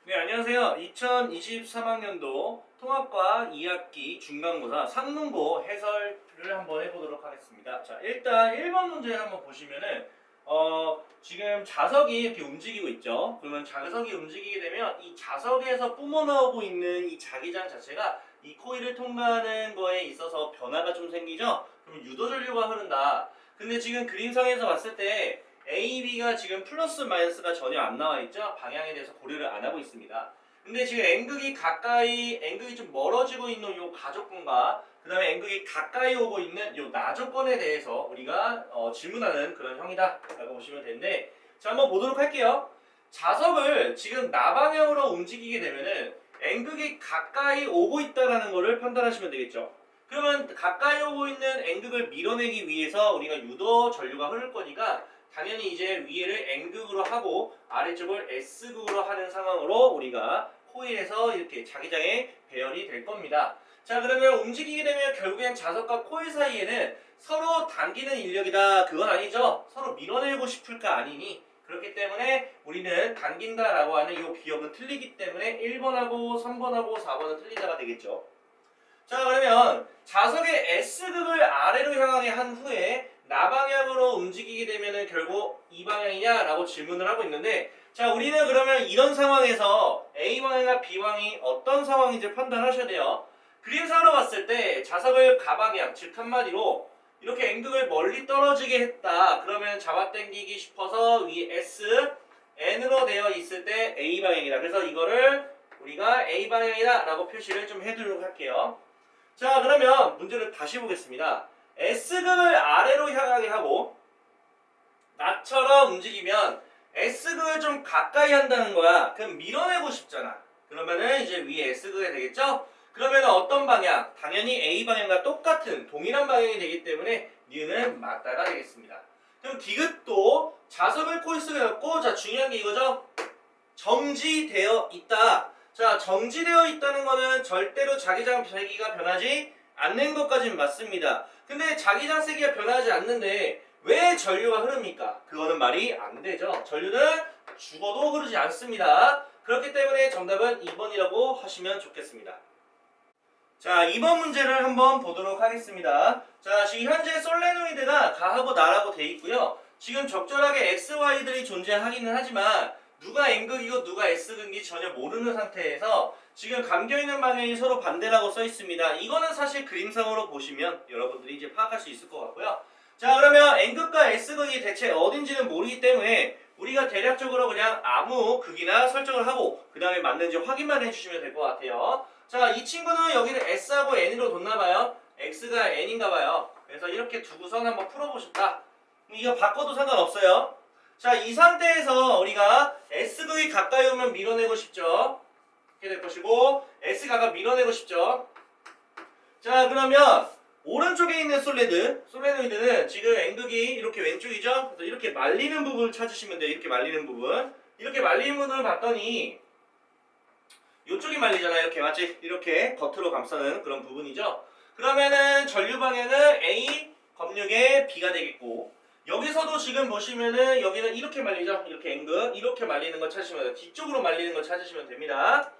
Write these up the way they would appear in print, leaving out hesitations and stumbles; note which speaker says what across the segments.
Speaker 1: 네, 안녕하세요. 2023학년도 통합과 2학기 중간고사 상문고 해설을 한번 해보도록 하겠습니다. 자, 일단 1번 문제를 한번 보시면은 지금 자석이 이렇게 움직이고 있죠. 그러면 자석이 움직이게 되면 이 자석에서 뿜어나오고 있는 이 자기장 자체가 이 코일을 통과하는 거에 있어서 변화가 좀 생기죠. 그럼 유도전류가 흐른다. 근데 지금 그림상에서 봤을 때 A, B가 지금 플러스 마이너스가 전혀 안 나와 있죠. 방향에 대해서 고려를 안 하고 있습니다. 근데 지금 N극이 좀 멀어지고 있는 요 가족군과 그 다음에 N극이 가까이 오고 있는 요 나조건에 대해서 우리가 질문하는 그런 형이다 라고 보시면 되는데, 자, 한번 보도록 할게요. 자석을 지금 나방향으로 움직이게 되면은 N극이 가까이 오고 있다라는 거를 판단하시면 되겠죠. 그러면 가까이 오고 있는 N극을 밀어내기 위해서 우리가 유도 전류가 흐를 거니까 당연히 이제 위를 N극으로 하고 아래쪽을 S극으로 하는 상황으로 우리가 코일에서 이렇게 자기장에 배열이 될 겁니다. 자, 그러면 움직이게 되면 결국엔 자석과 코일 사이에는 서로 당기는 인력이다, 그건 아니죠. 서로 밀어내고 싶을까 아니니. 그렇기 때문에 우리는 당긴다라고 하는 이 기억은 틀리기 때문에 1번하고 3번하고 4번은 틀리다가 되겠죠. 자, 그러면 자석의 S극을 아래로 향하게 한 후에 나방향으로 움직이게 되면은 결국 이 방향이냐라고 질문을 하고 있는데, 자, 우리는 그러면 이런 상황에서 A방향과 B방향이 어떤 상황인지 판단하셔야 돼요. 그림상으로 봤을 때 자석을 가방향, 즉 한마디로 이렇게 N극을 멀리 떨어지게 했다. 그러면 잡아당기기 싶어서 위 S, N으로 되어 있을 때 A방향이다. 그래서 이거를 우리가 A방향이다 라고 표시를 좀 해두도록 할게요. 자, 그러면 문제를 다시 보겠습니다. S극을 아래로 향하게 하고 나처럼 움직이면 S극을 좀 가까이 한다는 거야. 그럼 밀어내고 싶잖아. 그러면은 이제 위에 S극이 되겠죠? 그러면 어떤 방향? 당연히 A 방향과 똑같은 동일한 방향이 되기 때문에 니은은 맞다가 되겠습니다. 그럼 디귿도 자석을 코일스였고, 자, 중요한 게 이거죠? 정지되어 있다. 자, 정지되어 있다는 거는 절대로 자기장 세기가 변하지 않는 것까지는 맞습니다. 근데 자기장 세기가 변하지 않는데 왜 전류가 흐릅니까? 그거는 말이 안 되죠. 전류는 죽어도 흐르지 않습니다. 그렇기 때문에 정답은 2번이라고 하시면 좋겠습니다. 자, 2번 문제를 한번 보도록 하겠습니다. 자, 지금 현재 솔레노이드가 가하고 나라고 돼 있고요. 지금 적절하게 X, Y들이 존재하기는 하지만 누가 N극이고 누가 S극인지 전혀 모르는 상태에서 지금 감겨있는 방향이 서로 반대라고 써 있습니다. 이거는 사실 그림상으로 보시면 여러분들이 이제 파악할 수 있을 것 같고요. 자, 그러면 N극과 S극이 대체 어딘지는 모르기 때문에 우리가 대략적으로 그냥 아무 극이나 설정을 하고 그 다음에 맞는지 확인만 해주시면 될 것 같아요. 자, 이 친구는 여기를 S하고 N으로 뒀나봐요. X가 N인가봐요. 그래서 이렇게 두고선 한번 풀어보셨다. 이거 바꿔도 상관없어요. 자, 이 상태에서 우리가 S극이 가까이 오면 밀어내고 싶죠. 이렇게 될 것이고 S가 밀어내고 싶죠. 자, 그러면 오른쪽에 있는 솔레노이드는 지금 N극이 이렇게 왼쪽이죠. 그래서 이렇게 말리는 부분을 찾으시면 돼요. 이렇게 말리는 부분. 이렇게 말리는 부분을 봤더니 이쪽이 말리잖아요. 이렇게 맞지? 이렇게 겉으로 감싸는 그런 부분이죠. 그러면은 전류 방향은 A 검육의 B가 되겠고, 여기서도 지금 보시면은 여기는 이렇게 말리죠. 이렇게 N극 이렇게 말리는 거 찾으시면 돼요. 뒤쪽으로 말리는 거 찾으시면 됩니다.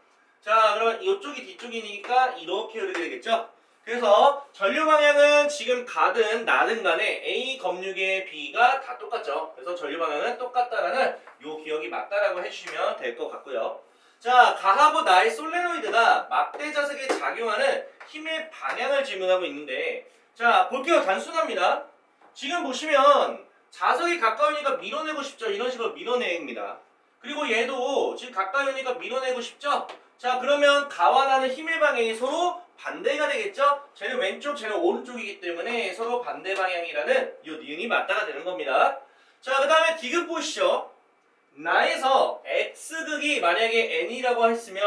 Speaker 1: 자, 그러면 이쪽이 뒤쪽이니까 이렇게 흐르게 되겠죠. 그래서 전류 방향은 지금 가든 나든 간에 A 검육의 B가 다 똑같죠. 그래서 전류 방향은 똑같다라는 요 기억이 맞다라고 해주시면 될 것 같고요. 자, 가하부 나의 솔레노이드가 막대 자석에 작용하는 힘의 방향을 질문하고 있는데, 자, 볼게요. 단순합니다. 지금 보시면 자석이 가까우니까 밀어내고 싶죠. 이런 식으로 밀어내입니다. 그리고 얘도 지금 가까이 오니까 밀어내고 싶죠. 자, 그러면 가와 나는 힘의 방향이 서로 반대가 되겠죠. 쟤는 왼쪽, 쟤는 오른쪽이기 때문에 서로 반대 방향이라는 이 니은이 맞다가 되는 겁니다. 자, 그 다음에 디귿 보시죠. 나에서 X극이 만약에 N이라고 했으면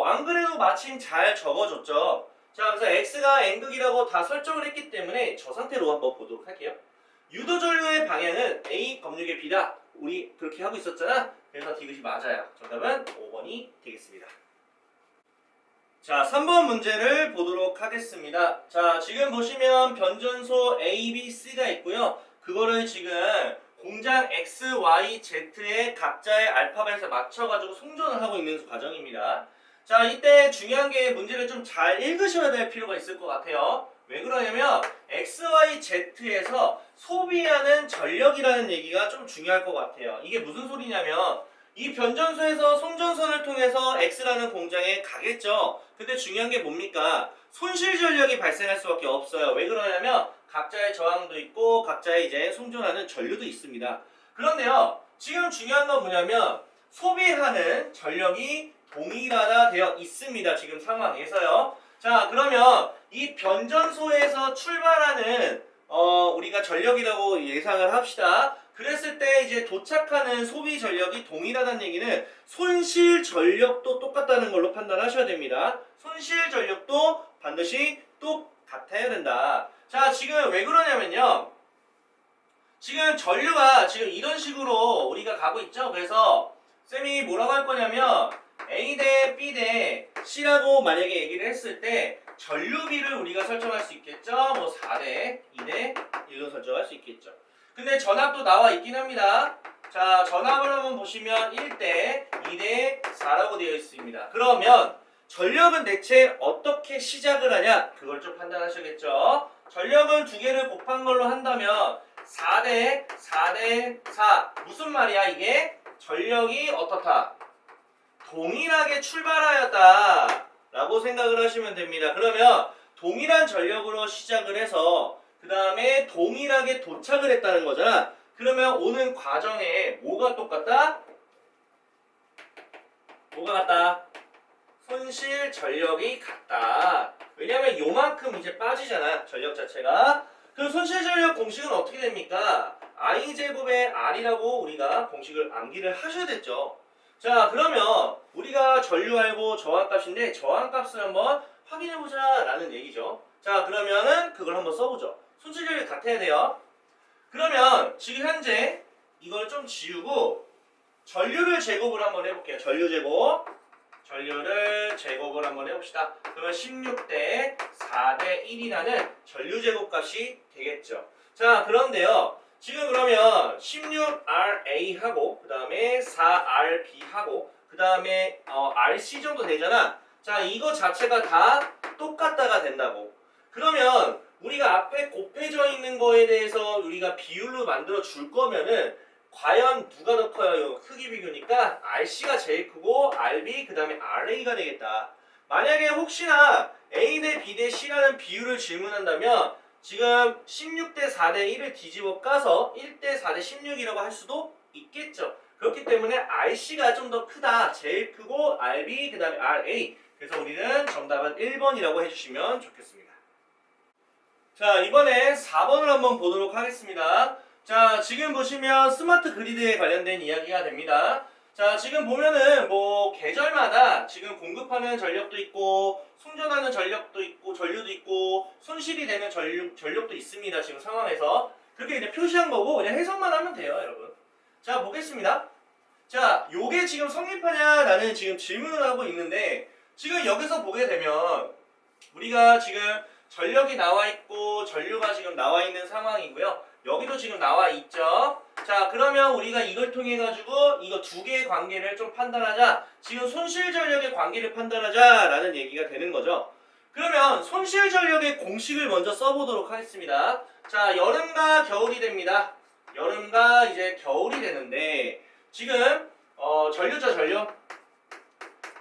Speaker 1: 안 그래도 마침 잘 적어줬죠. 자, 그래서 X가 N극이라고 다 설정을 했기 때문에 저 상태로 한번 보도록 할게요. 유도전류의 방향은 A 검육의 B다. 우리 그렇게 하고 있었잖아. 그래서 디귿이 맞아요. 정답은 5번이 되겠습니다. 자, 3번 문제를 보도록 하겠습니다. 자, 지금 보시면 변전소 A, B, C가 있고요. 그거를 지금 공장 X, Y, Z의 각자의 알파벳에 맞춰가지고 송전을 하고 있는 과정입니다. 자, 이때 중요한 게 문제를 좀 잘 읽으셔야 될 필요가 있을 것 같아요. 왜 그러냐면 X, Y, Z에서 소비하는 전력이라는 얘기가 좀 중요할 것 같아요. 이게 무슨 소리냐면 이 변전소에서 송전선을 통해서 X라는 공장에 가겠죠. 근데 중요한 게 뭡니까? 손실 전력이 발생할 수밖에 없어요. 왜 그러냐면 각자의 저항도 있고 각자의 이제 송전하는 전류도 있습니다. 그런데요, 지금 중요한 건 뭐냐면 소비하는 전력이 동일하다 되어 있습니다. 지금 상황에서요. 자, 그러면 이 변전소에서 출발하는 우리가 전력이라고 예상을 합시다. 그랬을 때 이제 도착하는 소비 전력이 동일하다는 얘기는 손실 전력도 똑같다는 걸로 판단하셔야 됩니다. 손실 전력도 반드시 똑같아야 된다. 자, 지금 왜 그러냐면요. 지금 전류가 지금 이런 식으로 우리가 가고 있죠. 그래서 쌤이 뭐라고 할 거냐면 A 대 B 대 C라고 만약에 얘기를 했을 때 전류비를 우리가 설정할 수 있겠죠. 뭐 4대 2대 1로 설정할 수 있겠죠. 근데 전압도 나와 있긴 합니다. 자, 전압을 한번 보시면 1대 2대 4라고 되어 있습니다. 그러면 전력은 대체 어떻게 시작을 하냐? 그걸 좀 판단하셔야겠죠. 전력은 두 개를 곱한 걸로 한다면 4대 4대 4. 무슨 말이야 이게? 전력이 어떻다? 동일하게 출발하였다 라고 생각을 하시면 됩니다. 그러면 동일한 전력으로 시작을 해서 그 다음에 동일하게 도착을 했다는 거잖아. 그러면 오는 과정에 뭐가 똑같다? 뭐가 같다? 손실 전력이 같다. 왜냐면 요만큼 이제 빠지잖아. 전력 자체가. 그럼 손실 전력 공식은 어떻게 됩니까? I제곱의 R이라고 우리가 공식을 암기를 하셔야겠죠. 자, 그러면 우리가 전류 알고 저항값인데 저항값을 한번 확인해보자 라는 얘기죠. 자, 그러면은 그걸 한번 써보죠. 손실 전력이 같아야 돼요. 그러면 지금 현재 이걸 좀 지우고 전류를 제곱을 한번 해볼게요. 전류를 제곱을 한번 해봅시다. 그러면 16대 4대 1이라는 전류 제곱값이 되겠죠. 자, 그런데요. 지금 그러면 16RA하고 그 다음에 4RB하고 그 다음에 RC 정도 되잖아. 자, 이거 자체가 다 똑같다가 된다고. 그러면 우리가 앞에 곱해져 있는 거에 대해서 우리가 비율로 만들어 줄 거면은 과연 누가 더 커요? 이거 크기 비교니까 RC가 제일 크고 RB 그 다음에 RA가 되겠다. 만약에 혹시나 A 대 B 대 C라는 비율을 질문한다면 지금 16대 4대 1을 뒤집어 까서 1대 4대 16이라고 할 수도 있겠죠. 그렇기 때문에 RC가 좀 더 크다. 제일 크고 RB 그 다음에 RA. 그래서 우리는 정답은 1번이라고 해주시면 좋겠습니다. 자, 이번에 4번을 한번 보도록 하겠습니다. 자, 지금 보시면 스마트 그리드에 관련된 이야기가 됩니다. 자, 지금 보면은 뭐 계절마다 지금 공급하는 전력도 있고 송전하는 전력도 있고 전류도 있고 손실이 되는 전력도 있습니다. 지금 상황에서 그렇게 그냥 표시한 거고 그냥 해석만 하면 돼요, 여러분. 자, 보겠습니다. 자, 요게 지금 성립하냐라는 지금 질문을 하고 있는데 지금 여기서 보게 되면 우리가 지금 전력이 나와 있고 전류가 지금 나와 있는 상황이고요. 여기도 지금 나와 있죠. 자, 그러면 우리가 이걸 통해 가지고 이거 두 개의 관계를 좀 판단하자. 지금 손실 전력의 관계를 판단하자 라는 얘기가 되는 거죠. 그러면 손실 전력의 공식을 먼저 써보도록 하겠습니다. 자, 여름과 겨울이 됩니다. 여름과 이제 겨울이 되는데 지금 전류죠, 전류.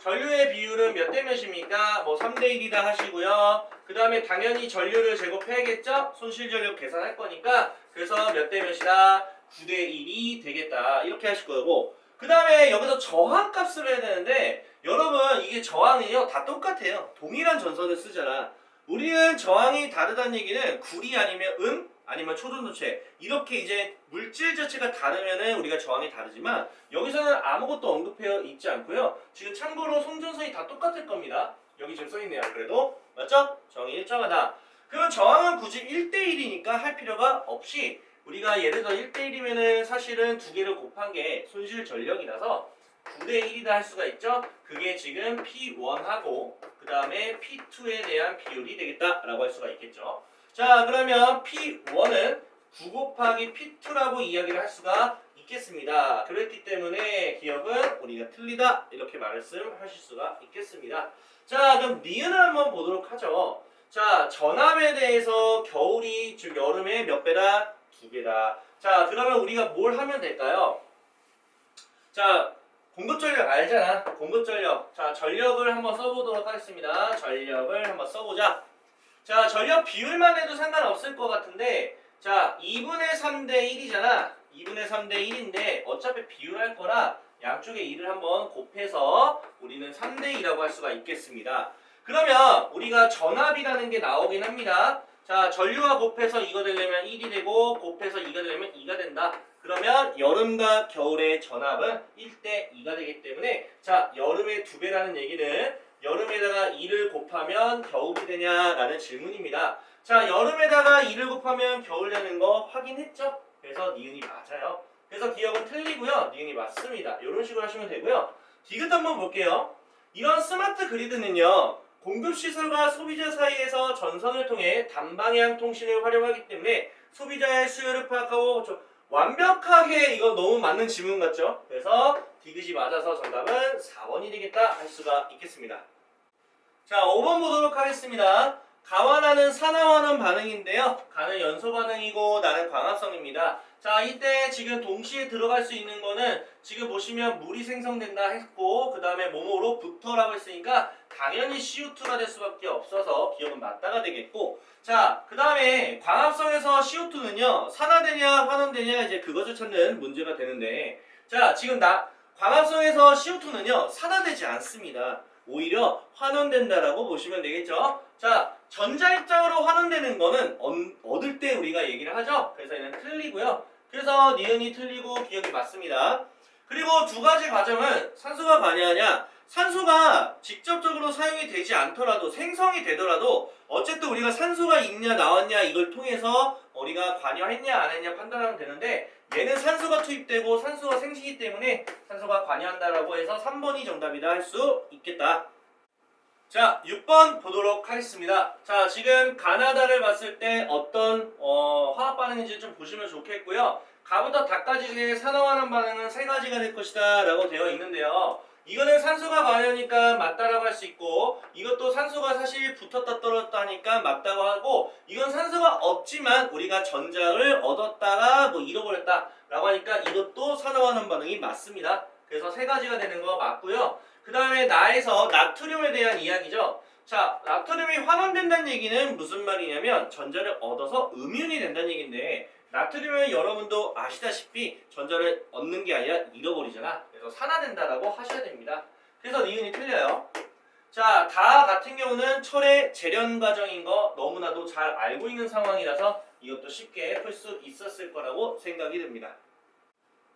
Speaker 1: 전류의 비율은 몇 대 몇입니까? 뭐 3대 1이다 하시고요. 그 다음에 당연히 전류를 제곱해야겠죠? 손실 전력 계산할 거니까 그래서 몇 대 몇이다? 9대 1이 되겠다. 이렇게 하실 거고 그 다음에 여기서 저항값을 해야 되는데 여러분 이게 저항이요 다 똑같아요. 동일한 전선을 쓰잖아. 우리는 저항이 다르다는 얘기는 구리 아니면 아니면 초전도체 이렇게 이제 물질 자체가 다르면은 우리가 저항이 다르지만 여기서는 아무것도 언급해 있지 않고요. 지금 참고로 송전선이 다 똑같을 겁니다. 여기 지금 써있네요. 그래도 맞죠? 저항이 일정하다. 그럼 저항은 굳이 1대1이니까 할 필요가 없이 우리가 예를 들어 1대1이면은 사실은 두 개를 곱한 게 손실 전력이라서 9대1이다 할 수가 있죠. 그게 지금 P1하고 그 다음에 P2에 대한 비율이 되겠다라고 할 수가 있겠죠. 자, 그러면 P1은 9 곱하기 P2라고 이야기를 할 수가 있겠습니다. 그렇기 때문에 기억은 우리가 틀리다 이렇게 말씀하실 수가 있겠습니다. 자, 그럼 니은을 한번 보도록 하죠. 자, 전압에 대해서 겨울이 즉 여름에 몇 배다? 2배다. 자, 그러면 우리가 뭘 하면 될까요? 자, 공급전력 알잖아. 공급전력. 자, 전력을 한번 써보도록 하겠습니다. 전력을 한번 써보자. 자, 전력 비율만 해도 상관없을 것 같은데, 자, 2분의 3대 1이잖아. 2분의 3대 1인데 어차피 비율할 거라 양쪽에 2를 한번 곱해서 우리는 3대 2라고 할 수가 있겠습니다. 그러면 우리가 전압이라는 게 나오긴 합니다. 자, 전류와 곱해서 이거 되려면 1이 되고 곱해서 2가 되려면 2가 된다. 그러면 여름과 겨울의 전압은 1대 2가 되기 때문에 자, 여름의 2배라는 얘기는 여름에다가 2를 곱하면 겨울이 되냐라는 질문입니다. 자, 여름에다가 2를 곱하면 겨울 되는 거 확인했죠? 그래서 니은이 맞아요. 그래서 기억은 틀리고요. 니은이 맞습니다. 이런 식으로 하시면 되고요. 디귿 한번 볼게요. 이런 스마트 그리드는요. 공급시설과 소비자 사이에서 전선을 통해 단방향 통신을 활용하기 때문에 소비자의 수요를 파악하고 완벽하게 이거 너무 맞는 질문 같죠? 그래서 디귿이 맞아서 정답은 4번이 되겠다 할 수가 있겠습니다. 자, 5번 보도록 하겠습니다. 가와 나는 산화하는 반응인데요. 가는 연소 반응이고 나는 광합성입니다. 자, 이때 지금 동시에 들어갈 수 있는 거는 지금 보시면 물이 생성된다 했고 그 다음에 뭐뭐로 붙어라고 했으니까 당연히 CO2가 될 수밖에 없어서 기억은 맞다가 되겠고 자, 그 다음에 광합성에서 CO2는요 산화되냐 환원되냐 이제 그것을 찾는 문제가 되는데 자, 지금 광합성에서 CO2는요 산화되지 않습니다. 오히려 환원된다라고 보시면 되겠죠. 자, 전자 입장으로 환원되는 거는 얻을 때 우리가 얘기를 하죠. 그래서 얘는 틀리고요. 그래서 니은이 틀리고 기억이 맞습니다. 그리고 두 가지 과정은 산소가 관여하냐 산소가 직접적으로 사용이 되지 않더라도 생성이 되더라도 어쨌든 우리가 산소가 있냐 나왔냐 이걸 통해서 우리가 관여했냐 안 했냐 판단하면 되는데 얘는 산소가 투입되고 산소가 생기기 때문에 산소가 관여한다라고 해서 3번이 정답이다 할 수 있겠다. 자, 6번 보도록 하겠습니다. 자, 지금 가나다를 봤을 때 어떤 화학 반응인지 좀 보시면 좋겠고요. 가부터 닭까지의 산화환원 반응은 세 가지가 될 것이다 라고 되어 있는데요. 이거는 산소가 관여니까 맞다라고 할 수 있고 이것도 산소가 사실 붙었다 떨어졌다 하니까 맞다고 하고 이건 산소가 없지만 우리가 전자를 얻었다가 뭐 잃어버렸다 라고 하니까 이것도 산화환원 반응이 맞습니다. 그래서 세 가지가 되는 거 맞고요. 그 다음에 나에서 나트륨에 대한 이야기죠. 자, 나트륨이 환원된다는 얘기는 무슨 말이냐면 전자를 얻어서 음이온이 된다는 얘기인데 나트륨은 여러분도 아시다시피 전자를 얻는 게 아니라 잃어버리잖아. 그래서 산화된다라고 하셔야 됩니다. 그래서 니은이 틀려요. 자, 다 같은 경우는 철의 재련 과정인 거 너무나도 잘 알고 있는 상황이라서 이것도 쉽게 풀 수 있었을 거라고 생각이 듭니다.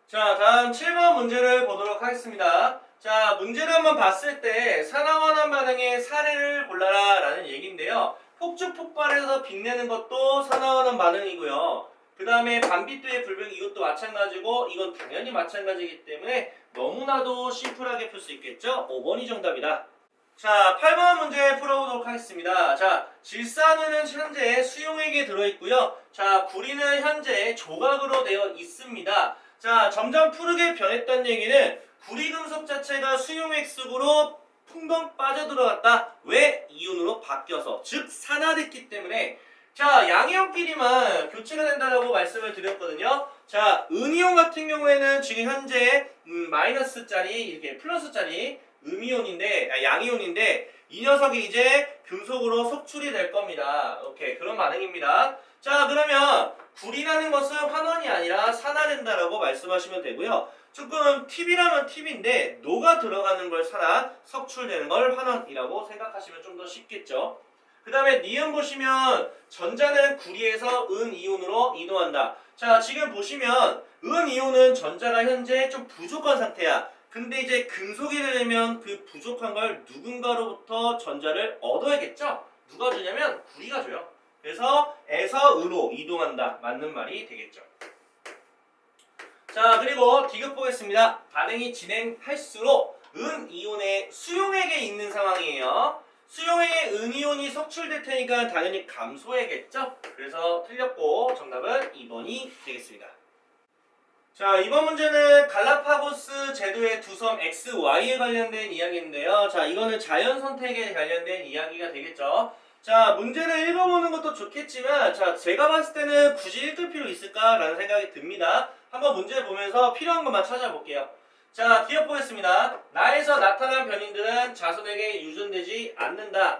Speaker 1: 자, 다음 7번 문제를 보도록 하겠습니다. 자, 문제를 한번 봤을 때 산화환원 반응의 사례를 골라라 라는 얘기인데요. 폭죽 폭발해서 빛내는 것도 산화환원 반응이고요. 그 다음에 반비투의 불변 이것도 마찬가지고 이건 당연히 마찬가지이기 때문에 너무나도 심플하게 풀 수 있겠죠? 5번이 정답이다. 자, 8번 문제 풀어보도록 하겠습니다. 자, 질산은 현재 수용액에 들어있고요. 자, 구리는 현재 조각으로 되어 있습니다. 자, 점점 푸르게 변했다는 얘기는 구리금속 자체가 수용액 속으로 풍덩 빠져들어갔다. 왜? 이온으로 바뀌어서 즉 산화됐기 때문에 자, 양이온끼리만 교체가 된다라고 말씀을 드렸거든요. 자, 은이온 같은 경우에는 지금 현재 마이너스짜리 이렇게 플러스짜리 양이온인데 이 녀석이 이제 금속으로 속출이 될 겁니다. 오케이, 그런 반응입니다. 자, 그러면 구리라는 것은 환원이 아니라 산화된다라고 말씀하시면 되고요. 조금 팁이라면 팁인데 노가 들어가는 걸 산화, 석출되는 걸 환원이라고 생각하시면 좀 더 쉽겠죠. 그 다음에 니은 보시면 전자는 구리에서 은이온으로 이동한다. 자, 지금 보시면 은이온은 전자가 현재 좀 부족한 상태야. 근데 이제 금속이 되려면 그 부족한 걸 누군가로부터 전자를 얻어야겠죠? 누가 주냐면 구리가 줘요. 그래서 에서 으로 이동한다. 맞는 말이 되겠죠. 자, 그리고 디귿 보겠습니다. 반응이 진행할수록 은이온의 수용액에 있는 상황이에요. 수용액에 은이온이 축출될 테니까 당연히 감소해겠죠? 그래서 틀렸고 정답은 2번이 되겠습니다. 자, 이번 문제는 갈라파고스 제도의 두 섬 X, Y에 관련된 이야기인데요. 자, 이거는 자연 선택에 관련된 이야기가 되겠죠. 자, 문제를 읽어보는 것도 좋겠지만, 자, 제가 봤을 때는 굳이 읽을 필요 있을까라는 생각이 듭니다. 한번 문제 보면서 필요한 것만 찾아볼게요. 자, 기억 보겠습니다. 나에서 나타난 변인들은 자손에게 유전되지 않는다.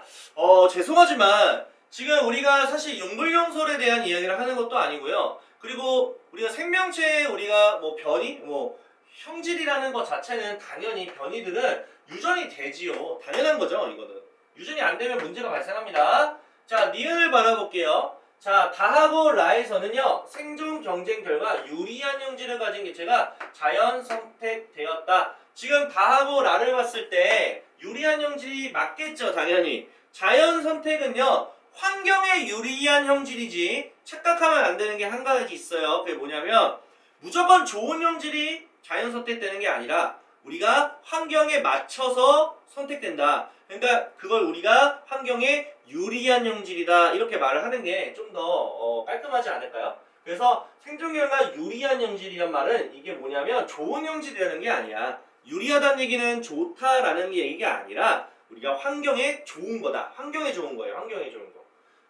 Speaker 1: 죄송하지만 지금 우리가 사실 용불용설에 대한 이야기를 하는 것도 아니고요. 그리고 우리가 생명체에 우리가 뭐 변이, 뭐 형질이라는 것 자체는 당연히 변이들은 유전이 되지요. 당연한 거죠, 이거는. 유전이 안 되면 문제가 발생합니다. 자, 니은을 바라볼게요. 자, 다하고 라에서는요, 생존 경쟁 결과 유리한 형질을 가진 개체가 자연 선택되었다. 지금 다하고 라를 봤을 때 유리한 형질이 맞겠죠, 당연히. 자연 선택은요, 환경에 유리한 형질이지 착각하면 안 되는 게 한 가지 있어요. 그게 뭐냐면 무조건 좋은 형질이 자연 선택되는 게 아니라 우리가 환경에 맞춰서 선택된다. 그러니까 그걸 우리가 환경에 유리한 형질이다 이렇게 말을 하는 게 좀 더 깔끔하지 않을까요? 그래서 생존 결과 유리한 형질이란 말은 이게 뭐냐면 좋은 형질이라는 게 아니야. 유리하다는 얘기는 좋다라는 얘기가 아니라 우리가 환경에 좋은 거다. 환경에 좋은 거예요. 환경에 좋은 거.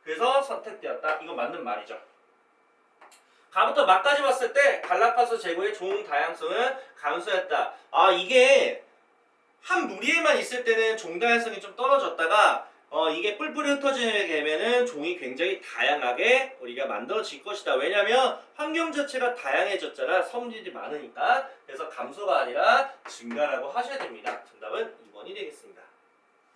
Speaker 1: 그래서 선택되었다. 이거 맞는 말이죠. 가부터 막까지 봤을 때 갈라파고스 제도의 종 다양성은 감소했다. 아, 이게 한 무리에만 있을 때는 종 다양성이 좀 떨어졌다가 이게 뿔뿔이 흩어지게 되면은 종이 굉장히 다양하게 우리가 만들어질 것이다. 왜냐면 환경 자체가 다양해졌잖아. 섬들이 많으니까. 그래서 감소가 아니라 증가라고 하셔야 됩니다. 정답은 2번이 되겠습니다.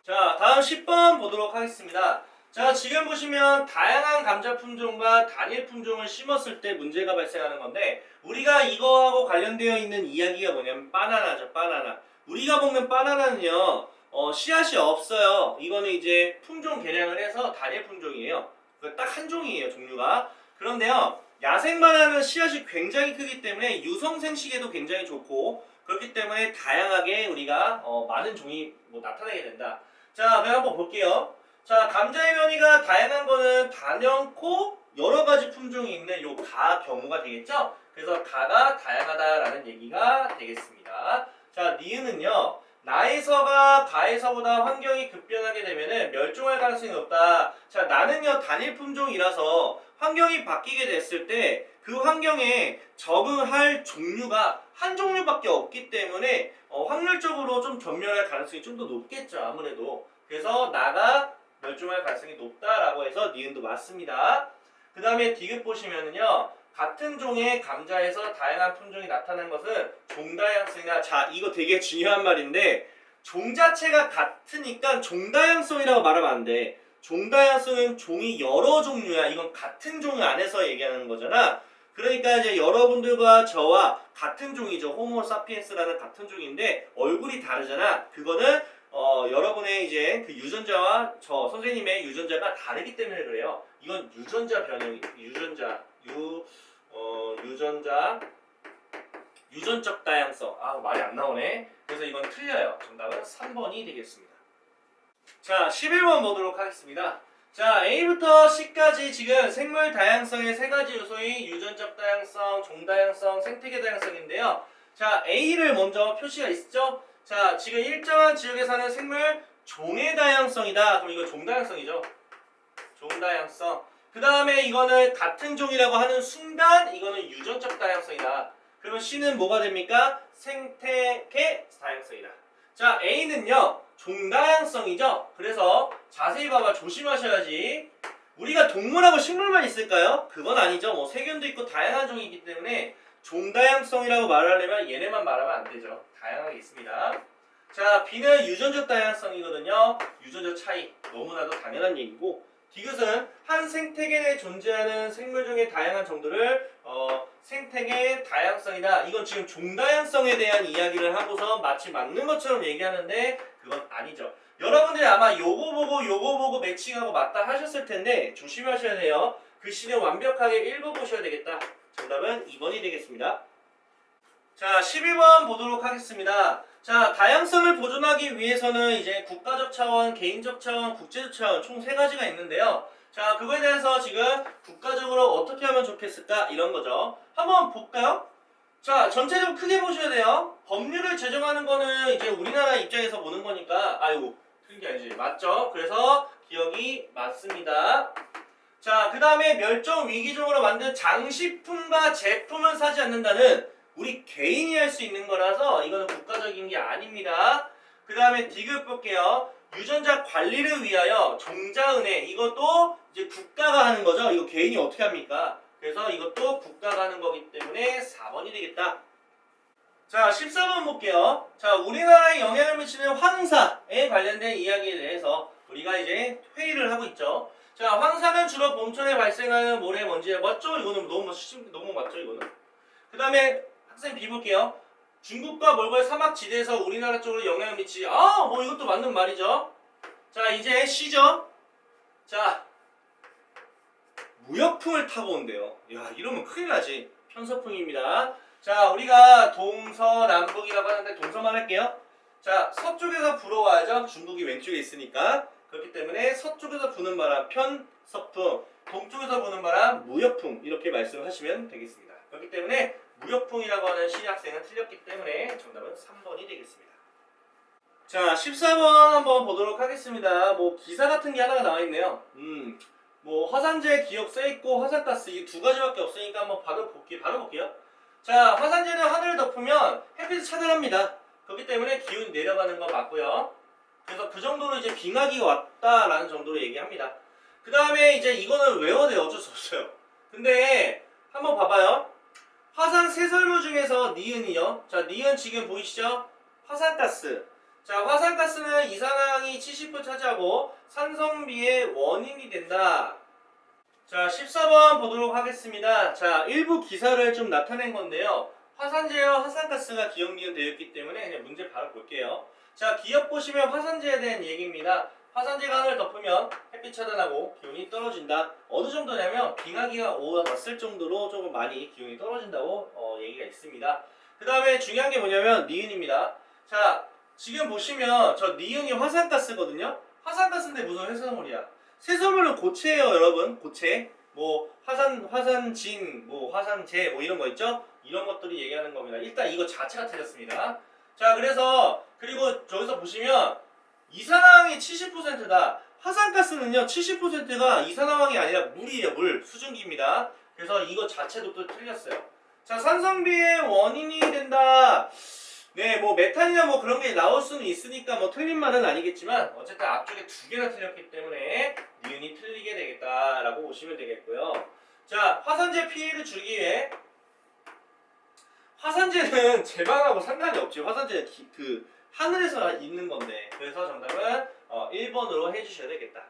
Speaker 1: 자, 다음 10번 보도록 하겠습니다. 자, 지금 보시면 다양한 감자 품종과 단일 품종을 심었을 때 문제가 발생하는 건데 우리가 이거하고 관련되어 있는 이야기가 뭐냐면 바나나죠. 바나나. 우리가 먹는 바나나는요 씨앗이 없어요. 이거는 이제 품종 개량을 해서 단일 품종이에요. 딱 한 종이에요, 종류가. 그런데요 야생 바나나는 씨앗이 굉장히 크기 때문에 유성생식에도 굉장히 좋고 그렇기 때문에 다양하게 우리가 많은 종이 나타나게 된다. 자, 그럼 한번 볼게요. 자, 감자의 변이가 다양한 거는 단연코 여러 가지 품종이 있는 요 가 경우가 되겠죠? 그래서 가가 다양하다라는 얘기가 되겠습니다. 자, 니은은요. 나에서가 가에서보다 환경이 급변하게 되면은 멸종할 가능성이 높다. 자, 나는요 단일 품종이라서 환경이 바뀌게 됐을 때 그 환경에 적응할 종류가 한 종류밖에 없기 때문에 확률적으로 좀 전멸할 가능성이 좀 더 높겠죠, 아무래도. 그래서 나가 멸종할 가능성이 높다라고 해서 니은도 맞습니다. 그 다음에 디귿 보시면은요. 같은 종의 감자에서 다양한 품종이 나타난 것은 종다양성이다. 자, 이거 되게 중요한 말인데 종 자체가 같으니까 종다양성이라고 말하면 안 돼. 종다양성은 종이 여러 종류야. 이건 같은 종 안에서 얘기하는 거잖아. 그러니까 이제 여러분들과 저와 같은 종이죠. 호모 사피엔스라는 같은 종인데 얼굴이 다르잖아. 그거는 여러분의 이제 그 유전자와 저 선생님의 유전자가 다르기 때문에 그래요. 이건 유전자 변형, 유전적 다양성. 아, 말이 안 나오네. 그래서 이건 틀려요. 정답은 3번이 되겠습니다. 자, 11번 보도록 하겠습니다. 자, A부터 C까지 지금 생물 다양성의 세 가지 요소인 유전적 다양성, 종 다양성, 생태계 다양성인데요. 자, A를 먼저 표시가 있죠? 자, 지금 일정한 지역에 사는 생물 종의 다양성이다. 그럼 이거 종 다양성이죠. 종 다양성. 그 다음에 이거는 같은 종이라고 하는 순간 이거는 유전적 다양성이다. 그러면 C는 뭐가 됩니까? 생태계 다양성이다. 자, A는요. 종 다양성이죠. 그래서 자세히 봐봐. 조심하셔야지. 우리가 동물하고 식물만 있을까요? 그건 아니죠. 뭐 세균도 있고 다양한 종이 있기 때문에 종 다양성이라고 말하려면 얘네만 말하면 안 되죠. 다양하게 있습니다. 자, B는 유전적 다양성이거든요. 유전적 차이. 너무나도 당연한 얘기고 디귿은 한 생태계 내에 존재하는 생물종의 다양한 정도를 생태계 다양성이다. 이건 지금 종다양성에 대한 이야기를 하고서 마치 맞는 것처럼 얘기하는데 그건 아니죠. 여러분들이 아마 요거 보고 매칭하고 맞다 하셨을 텐데 조심하셔야 돼요. 글씨는 완벽하게 읽어보셔야 되겠다. 정답은 2번이 되겠습니다. 자, 12번 보도록 하겠습니다. 자, 다양성을 보존하기 위해서는 이제 국가적 차원, 개인적 차원, 국제적 차원 총 세 가지가 있는데요. 자, 그거에 대해서 지금 국가적으로 어떻게 하면 좋겠을까? 이런 거죠. 한번 볼까요? 자, 전체적으로 크게 보셔야 돼요. 법률을 제정하는 거는 이제 우리나라 입장에서 보는 거니까, 아이고, 틀린 게 아니지. 맞죠? 그래서 기억이 맞습니다. 자, 그 다음에 멸종 위기종으로 만든 장식품과 제품은 사지 않는다는 우리 개인이 할 수 있는 거라서 이거는 국가적인 게 아닙니다. 그 다음에 디귿 볼게요. 유전자 관리를 위하여 종자은행, 이것도 이제 국가가 하는 거죠. 이거 개인이 어떻게 합니까? 그래서 이것도 국가가 하는 거기 때문에 4번이 되겠다. 자, 14번 볼게요. 자, 우리나라에 영향을 미치는 황사에 관련된 이야기에 대해서 우리가 이제 회의를 하고 있죠. 자, 황사는 주로 봄철에 발생하는 모래먼지. 맞죠? 이거는 너무 맞죠? 이거는. 그 다음에 학생 B 볼게요. 중국과 몽골 사막 지대에서 우리나라 쪽으로 영향을 미치지. 뭐 이것도 맞는 말이죠. 자, 이제 C죠. 자, 무역풍을 타고 온대요. 야, 이러면 큰일 나지. 편서풍입니다. 자, 우리가 동서남북이라고 하는데 동서만 할게요. 자, 서쪽에서 불어와야죠. 중국이 왼쪽에 있으니까. 그렇기 때문에 서쪽에서 부는 바람 편서풍, 동쪽에서 부는 바람 무역풍, 이렇게 말씀하시면 되겠습니다. 그렇기 때문에 무역풍이라고 하는 신학생은 틀렸기 때문에 정답은 3번이 되겠습니다. 자, 14번 한번 보도록 하겠습니다. 뭐 기사 같은 게 하나가 나와 있네요. 뭐 화산재 기억 써있고 화산가스 이 두 가지밖에 없으니까 한번 바로 볼게요. 자, 화산재는 하늘을 덮으면 햇빛을 차단합니다. 그렇기 때문에 기온이 내려가는 건 맞고요. 그래서 그 정도로 이제 빙하기가 왔다라는 정도로 얘기합니다. 그 다음에 이제 이거는 외워야 돼요. 어쩔 수 없어요. 근데 한번 봐봐요. 화산 세설물 중에서 니은이요. 자, 니은 지금 보이시죠? 화산가스. 자, 화산가스는 이산화황이 70% 차지하고 산성비의 원인이 된다. 자, 14번 보도록 하겠습니다. 자, 일부 기사를 좀 나타낸 건데요. 화산재와 화산가스가 기억 니은 되어 있기 때문에 그냥 문제 바로 볼게요. 자, 기억 보시면 화산재에 대한 얘기입니다. 화산재가 하늘을 덮으면 햇빛 차단하고 기온이 떨어진다. 어느 정도냐면 빙하기가 왔을 정도로 조금 많이 기온이 떨어진다고 얘기가 있습니다. 그 다음에 중요한 게 뭐냐면 니은입니다. 자, 지금 보시면 저 니은이 화산가스거든요. 화산가스인데 무슨 해산물이야? 해산물은 고체예요, 여러분. 고체. 뭐 화산진, 뭐 화산재, 뭐 이런 거 있죠? 이런 것들이 얘기하는 겁니다. 일단 이거 자체가 틀렸습니다. 자, 그리고 저기서 보시면 이산화황이 70%다. 화산가스는요 70%가 이산화황이 아니라 물이에요. 물, 수증기입니다. 그래서 이거 자체도 또 틀렸어요. 자, 산성비의 원인이 된다. 네, 뭐 메탄이나 뭐 그런 게 나올 수는 있으니까 뭐 틀린 말은 아니겠지만 어쨌든 앞쪽에 두 개나 틀렸기 때문에 니은이 틀리게 되겠다라고 보시면 되겠고요. 자, 화산재 피해를 줄이기 위해 화산재는 제방하고 상관이 없지. 화산재는 하늘에서 있는 건데. 그래서 정답은 1번으로 해주셔야 되겠다.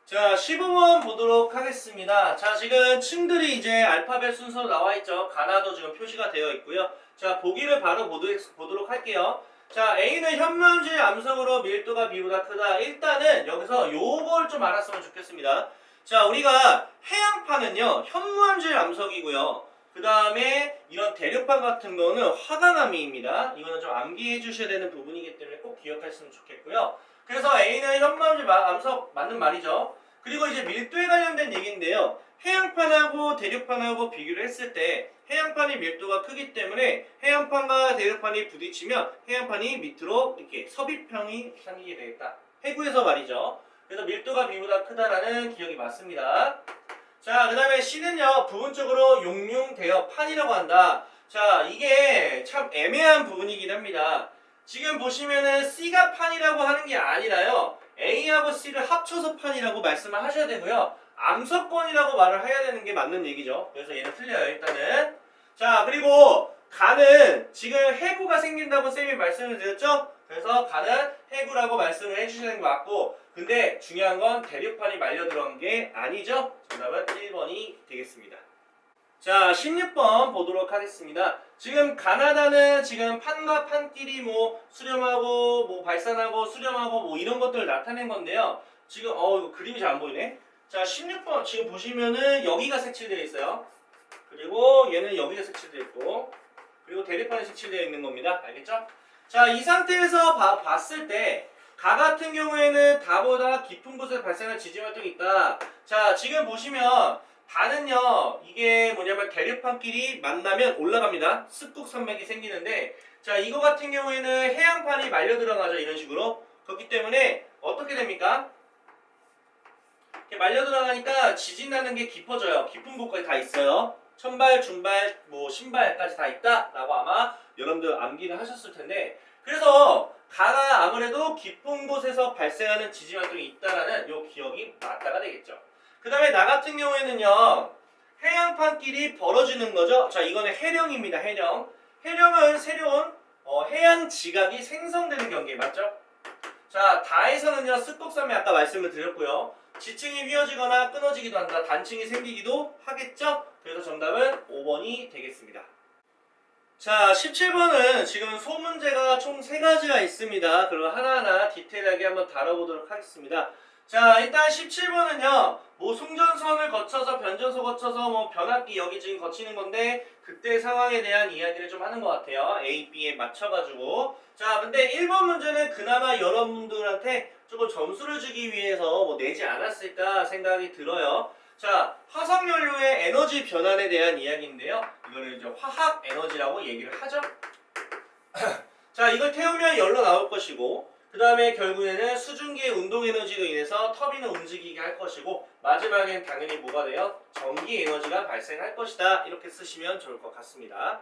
Speaker 1: 자, 15번 보도록 하겠습니다. 자, 지금 층들이 이제 알파벳 순서로 나와 있죠. 가나도 지금 표시가 되어 있고요. 자, 보기를 바로 보도록 할게요. 자, A는 현무암질 암석으로 밀도가 B보다 크다. 일단은 여기서 요걸 좀 알았으면 좋겠습니다. 자, 우리가 해양판은요 현무암질 암석이고요. 그 다음에 이런 대륙판 같은 거는 화강암입니다. 이거는 좀 암기해 주셔야 되는 부분이기 때문에 꼭 기억하시면 좋겠고요. 그래서 A는 현무암질 암석 맞는 말이죠. 그리고 이제 밀도에 관련된 얘기인데요. 해양판하고 대륙판하고 비교를 했을 때 해양판이 밀도가 크기 때문에 해양판과 대륙판이 부딪히면 해양판이 밑으로 이렇게 섭입형이 생기게 되겠다. 해구에서 말이죠. 그래서 밀도가 B보다 크다라는 기억이 맞습니다. 자, 그 다음에 C는요 부분적으로 용융되어 판이라고 한다. 자, 이게 참 애매한 부분이긴 합니다. 지금 보시면은 C가 판이라고 하는 게 아니라요 A하고 C를 합쳐서 판이라고 말씀을 하셔야 되고요. 암석권이라고 말을 해야 되는 게 맞는 얘기죠. 그래서 얘는 틀려요, 일단은. 자, 그리고 간은 지금 해구가 생긴다고 쌤이 말씀을 드렸죠? 그래서 간은 해구라고 말씀을 해주셔야 되는 거 맞고, 근데 중요한 건 대륙판이 말려 들어간 게 아니죠? 정답은 1번이 되겠습니다. 자, 16번 보도록 하겠습니다. 지금 가나다는 지금 판과 판끼리 뭐 수렴하고 뭐 발산하고 수렴하고 뭐 이런 것들을 나타낸 건데요. 지금 이거 그림이 잘 안 보이네. 자, 16번 지금 보시면은 여기가 색칠되어 있어요. 그리고 얘는 여기가 색칠되어 있고, 그리고 대립판이 색칠되어 있는 겁니다. 알겠죠? 자, 이 상태에서 봤을 때 가 같은 경우에는 다보다 깊은 곳에 발생한 지진 활동이 있다. 자, 지금 보시면 다는요, 이게 뭐냐면 대륙판끼리 만나면 올라갑니다. 습국 산맥이 생기는데, 자, 이거 같은 경우에는 해양판이 말려 들어가죠. 이런 식으로. 그렇기 때문에 어떻게 됩니까? 이렇게 말려 들어가니까 지진 나는 게 깊어져요. 깊은 곳까지 다 있어요. 천발, 중발, 뭐 신발까지 다 있다라고 아마 여러분들 암기를 하셨을 텐데, 그래서 가가 아무래도 깊은 곳에서 발생하는 지진 활동이 있다라는 요 기억이 맞다가 되겠죠. 그 다음에 나 같은 경우에는요, 해양판끼리 벌어지는 거죠. 자, 이거는 해령입니다. 해령. 해령은 새로운 해양 지각이 생성되는 경계 맞죠? 자, 다에서는요, 습곡섬이 아까 말씀을 드렸고요. 지층이 휘어지거나 끊어지기도 한다. 단층이 생기기도 하겠죠? 그래서 정답은 5번이 되겠습니다. 자, 17번은 지금 소문제가 총 3가지가 있습니다. 그럼 하나하나 디테일하게 한번 다뤄보도록 하겠습니다. 자, 일단 17번은요, 뭐 송전선을 거쳐서 변전소 거쳐서 뭐 변압기 여기 지금 거치는 건데, 그때 상황에 대한 이야기를 좀 하는 것 같아요. A, B에 맞춰가지고. 자, 근데 1번 문제는 그나마 여러분들한테 조금 점수를 주기 위해서 뭐 내지 않았을까 생각이 들어요. 자, 화석연료의 에너지 변환에 대한 이야기인데요. 이거를 이제 화학 에너지라고 얘기를 하죠. 자, 이걸 태우면 열로 나올 것이고, 그 다음에 결국에는 수증기의 운동 에너지로 인해서 터빈을 움직이게 할 것이고, 마지막엔 당연히 뭐가 돼요? 전기 에너지가 발생할 것이다. 이렇게 쓰시면 좋을 것 같습니다.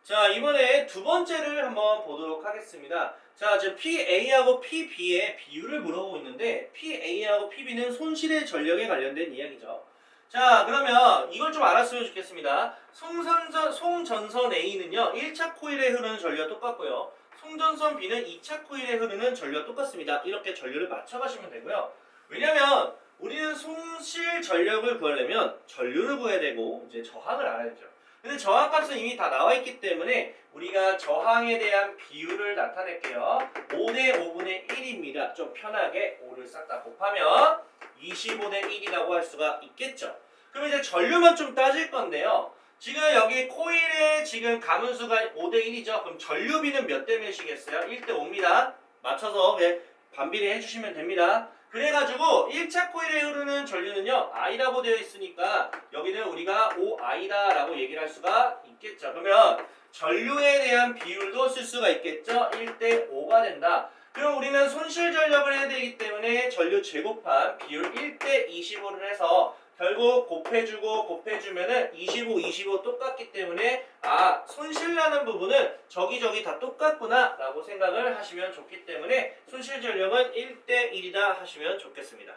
Speaker 1: 자, 이번에 두 번째를 한번 보도록 하겠습니다. 자, 지금 PA하고 PB의 비율을 물어보고 있는데, PA하고 PB는 손실의 전력에 관련된 이야기죠. 자, 그러면 이걸 좀 알았으면 좋겠습니다. 송전선 A는요, 1차 코일에 흐르는 전류와 똑같고요. 송전선 B는 2차 코일에 흐르는 전류와 똑같습니다. 이렇게 전류를 맞춰가시면 되고요. 왜냐면 우리는 손실 전력을 구하려면 전류를 구해야 되고, 이제 저항을 알아야죠. 근데 저항값은 이미 다 나와 있기 때문에 우리가 저항에 대한 비율을 나타낼게요. 5대 5분의 1입니다. 좀 편하게 5를 싹 다 곱하면 25대 1이라고 할 수가 있겠죠. 그럼 이제 전류만 좀 따질 건데요. 지금 여기 코일의 지금 가문수가 5대 1이죠. 그럼 전류비는 몇 대 몇이겠어요? 1대 5입니다. 맞춰서 반비례 해주시면 됩니다. 그래가지고 1차 코일에 흐르는 전류는요, I라고 되어 있으니까 여기는 우리가 5I다 라고 얘기를 할 수가 있겠죠. 그러면 전류에 대한 비율도 쓸 수가 있겠죠. 1대 5가 된다. 그럼 우리는 손실 전력을 해야 되기 때문에 전류 제곱한 비율 1대 25를 해서 결국 곱해주면은 25, 25 똑같기 때문에 손실나는 부분은 저기 다 똑같구나 라고 생각을 하시면 좋기 때문에 손실 전력은 1대 1이다 하시면 좋겠습니다.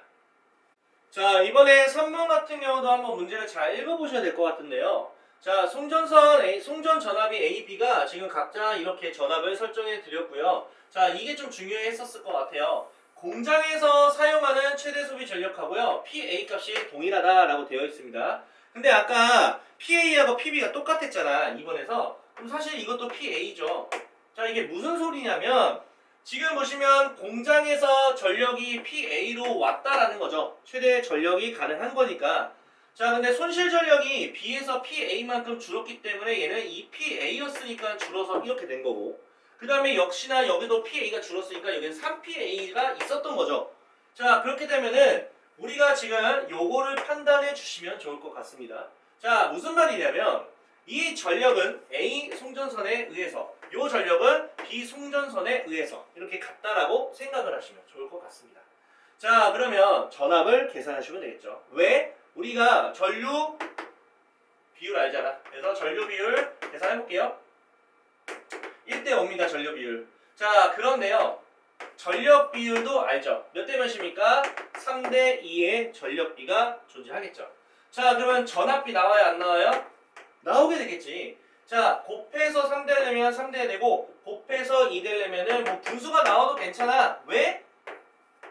Speaker 1: 자, 이번에 3번 같은 경우도 한번 문제를 잘 읽어보셔야 될 것 같은데요. 자, 송전 전압이 A, B가 지금 각자 이렇게 전압을 설정해 드렸고요. 자, 이게 좀 중요했었을 것 같아요. 공장에서 사용하는 최대 소비 전력하고요, PA 값이 동일하다라고 되어 있습니다. 근데 아까 PA하고 PB가 똑같았잖아, 2번에서. 그럼 사실 이것도 PA죠. 자, 이게 무슨 소리냐면 지금 보시면 공장에서 전력이 PA로 왔다라는 거죠. 최대 전력이 가능한 거니까. 자, 근데 손실 전력이 B에서 PA만큼 줄었기 때문에 얘는 2PA였으니까 줄어서 이렇게 된 거고, 그 다음에 역시나 여기도 PA가 줄었으니까 여기는 3PA가 있었던 거죠. 자, 그렇게 되면은 우리가 지금 요거를 판단해 주시면 좋을 것 같습니다. 자, 무슨 말이냐면 이 전력은 A 송전선에 의해서, 요 전력은 B 송전선에 의해서 이렇게 같다라고 생각을 하시면 좋을 것 같습니다. 자, 그러면 전압을 계산하시면 되겠죠. 왜? 우리가 전류 비율 알잖아. 그래서 전류 비율 계산해 볼게요. 1대 5입니다. 전력 비율. 자, 그런데요, 전력 비율도 알죠. 몇 대 몇입니까? 3대 2의 전력비가 존재하겠죠. 자, 그러면 전압비 나와요, 안 나와요? 나오게 되겠지. 자, 곱해서 3대 되면 3대 되고, 곱해서 2 되려면은 뭐 분수가 나와도 괜찮아. 왜?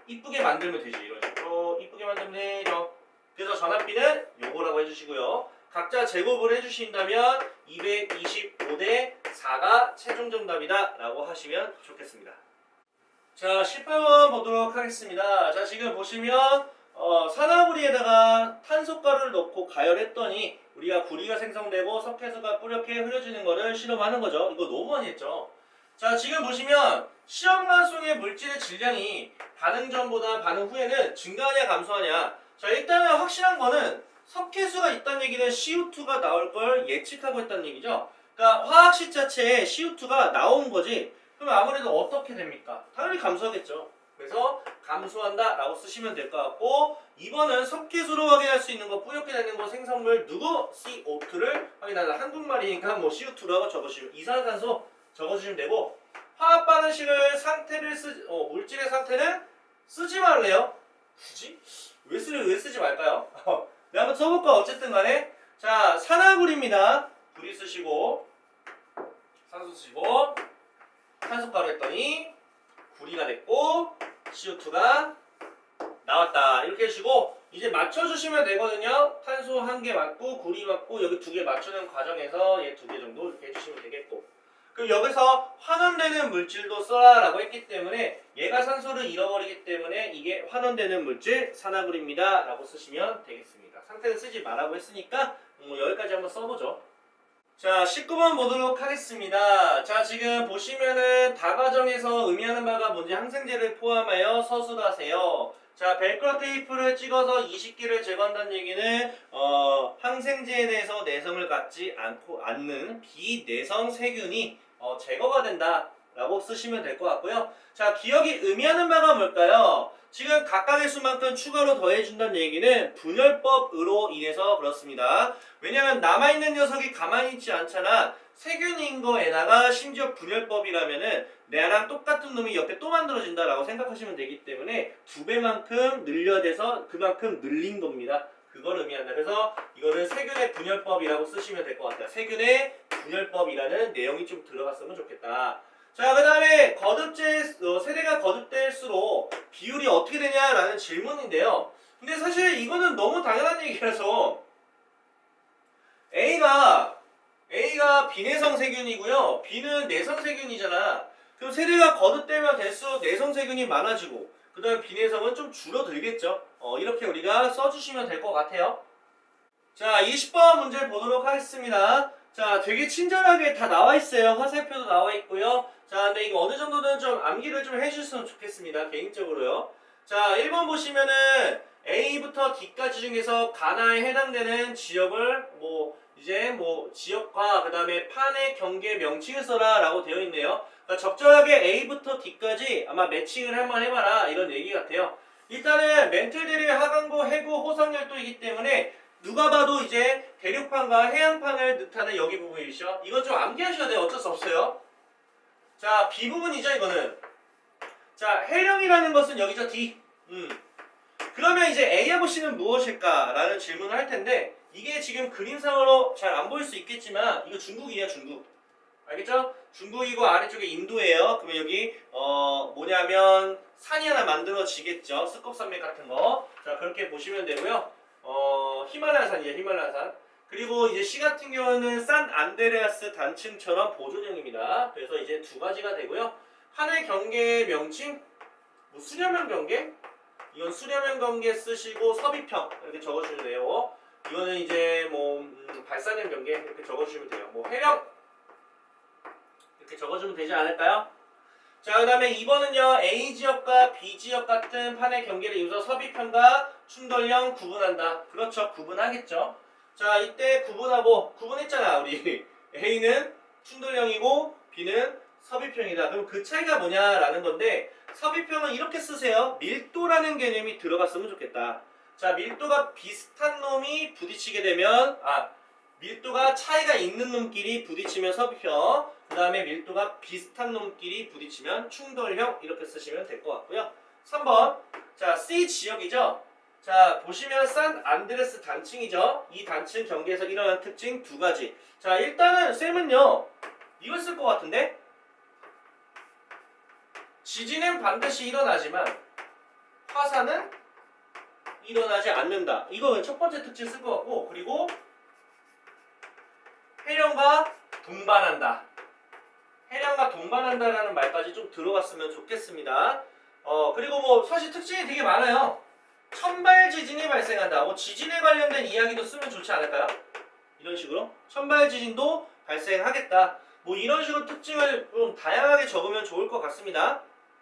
Speaker 1: 이쁘게 만들면 되지. 이런 식으로 이쁘게 만들면 되죠. 그래서 전압비는 요거라고 해주시고요. 각자 제곱을 해주신다면 225대 4가 최종 정답이다 라고 하시면 좋겠습니다. 자, 18번 보도록 하겠습니다. 자, 지금 보시면 산화구리에다가 탄소가루를 넣고 가열했더니 우리가 구리가 생성되고 석회수가 뿌옇게 흐려지는 거를 실험하는 거죠. 이거 너무 많이 했죠. 자, 지금 보시면 시험관 속의 물질의 질량이 반응 전보다 반응 후에는 증가하냐 감소하냐. 자, 일단은 확실한 거는 석회수가 있다는 얘기는 CO2가 나올 걸 예측하고 있다는 얘기죠. 그러니까 화학식 자체에 CO2가 나온 거지. 그럼 아무래도 어떻게 됩니까? 당연히 감소하겠죠. 그래서 감소한다 라고 쓰시면 될 것 같고, 2번은 석회수로 확인할 수 있는 거, 뿌옇게 되는 거 생성물 누구? CO2를 확인한다. 한국말이니까 뭐 CO2라고 적으시면, 이산화탄소 적어주시면 되고, 화학 반응식을 물질의 상태는 쓰지 말래요. 굳이? 왜 쓰지 말까요? 내가 한번 써볼까? 어쨌든 간에. 자, 산화물입니다. 불이 쓰시고, 산소 쓰시고, 탄소가루 했더니, 구리가 됐고, CO2가 나왔다. 이렇게 해주시고, 이제 맞춰주시면 되거든요. 탄소 1개 맞고, 구리 맞고, 여기 2개 맞추는 과정에서 얘 2개 정도 이렇게 해주시면 되겠고. 그럼 여기서 환원되는 물질도 써라 라고 했기 때문에 얘가 산소를 잃어버리기 때문에 이게 환원되는 물질 산화물입니다 라고 쓰시면 되겠습니다. 상태는 쓰지 말라고 했으니까 여기까지 한번 써보죠. 자, 19번 보도록 하겠습니다. 자, 지금 보시면은 다과정에서 의미하는 바가 뭔지 항생제를 포함하여 서술하세요. 자, 벨크로 테이프를 찍어서 20개를 제거한다는 얘기는 항생제에 대해서 내성을 갖지 않는 비내성 세균이 제거가 된다 라고 쓰시면 될 것 같고요. 자, 기억이 의미하는 바가 뭘까요? 지금 각각의 수만큼 추가로 더해준다는 얘기는 분열법으로 인해서 그렇습니다. 왜냐면 남아있는 녀석이 가만히 있지 않잖아. 세균인 거에다가 심지어 분열법이라면은 내랑 똑같은 놈이 옆에 또 만들어진다라고 생각하시면 되기 때문에 2배만큼 늘려야 돼서 그만큼 늘린 겁니다. 그걸 의미한다. 그래서 이거는 세균의 분열법이라고 쓰시면 될 것 같아요. 세균의 분열법이라는 내용이 좀 들어갔으면 좋겠다. 자, 그 다음에 세대가 거듭될수록 비율이 어떻게 되냐라는 질문인데요. 근데 사실 이거는 너무 당연한 얘기라서 A가 비내성 세균이고요. B는 내성 세균이잖아. 그럼 세대가 거듭되면 될수록 내성 세균이 많아지고 그 다음에 비내성은 좀 줄어들겠죠. 이렇게 우리가 써주시면 될 것 같아요. 자, 20번 문제 보도록 하겠습니다. 자, 되게 친절하게 다 나와 있어요. 화살표도 나와 있고요. 자, 근데 이거 어느 정도는 좀 암기를 좀 해주셨으면 좋겠습니다. 개인적으로요. 자, 1번 보시면은 A부터 D까지 중에서 가나에 해당되는 지역을 지역과 그 다음에 판의 경계 명칭을 써라 라고 되어 있네요. 그러니까 적절하게 A부터 D까지 아마 매칭을 한번 해봐라 이런 얘기 같아요. 일단은 멘틀들의 하강고, 해구, 호성열도이기 때문에 누가 봐도 이제 대륙판과 해양판을 뜻하는 여기 부분이죠. 이건 좀 암기하셔야 돼요. 어쩔 수 없어요. 자, B 부분이죠, 이거는. 자, 해령이라는 것은 여기죠, D. 그러면 이제 A하고 C는 무엇일까? 라는 질문을 할 텐데, 이게 지금 그림상으로 잘 안 보일 수 있겠지만, 이거 중국이에요, 중국. 알겠죠? 중국이고 아래쪽에 인도예요. 그러면 여기, 뭐냐면, 산이 하나 만들어지겠죠. 스컵산맥 같은 거. 자, 그렇게 보시면 되고요. 히말라야산이에요, 히말라야산. 그리고 이제 C 같은 경우는 산 안드레아스 단층처럼 보존형입니다. 그래서 이제 2가지가 되고요. 판의 경계 명칭, 수렴형 경계? 이건 수렴형 경계 쓰시고 섭입형 이렇게 적어주시면 돼요. 이거는 이제 발산형 경계 이렇게 적어주시면 돼요. 해령 이렇게 적어주면 되지 않을까요? 자, 그 다음에 2번은요. A지역과 B지역 같은 판의 경계를 이루어서 섭입형과 충돌형 구분한다. 그렇죠. 구분하겠죠. 자, 이때 구분했잖아. 우리 A는 충돌형이고 B는 섭입형이다. 그럼 그 차이가 뭐냐라는 건데 섭입형은 이렇게 쓰세요. 밀도라는 개념이 들어갔으면 좋겠다. 자, 밀도가 비슷한 놈이 부딪히게 되면 밀도가 차이가 있는 놈끼리 부딪히면 섭입형, 그 다음에 밀도가 비슷한 놈끼리 부딪히면 충돌형 이렇게 쓰시면 될 것 같고요. 3번 자, C 지역이죠. 자, 보시면 산 안드레스 단층이죠. 이 단층 경계에서 일어나는 특징 2가지. 자, 일단은 쌤은요 이걸 쓸 것 같은데 지진은 반드시 일어나지만 화산은 일어나지 않는다. 이거는 첫 번째 특징 쓸 것 같고, 그리고 해령과 동반한다. 해령과 동반한다라는 말까지 좀 들어갔으면 좋겠습니다. 그리고 사실 특징이 되게 많아요. 천발 지진이 발생한다. 지진에 관련된 이야기도 쓰면 좋지 않을까요? 이런 식으로 천발 지진도 발생하겠다. 뭐 이런 식으로 특징을 좀 다양하게 적으면 좋을 것 같습니다.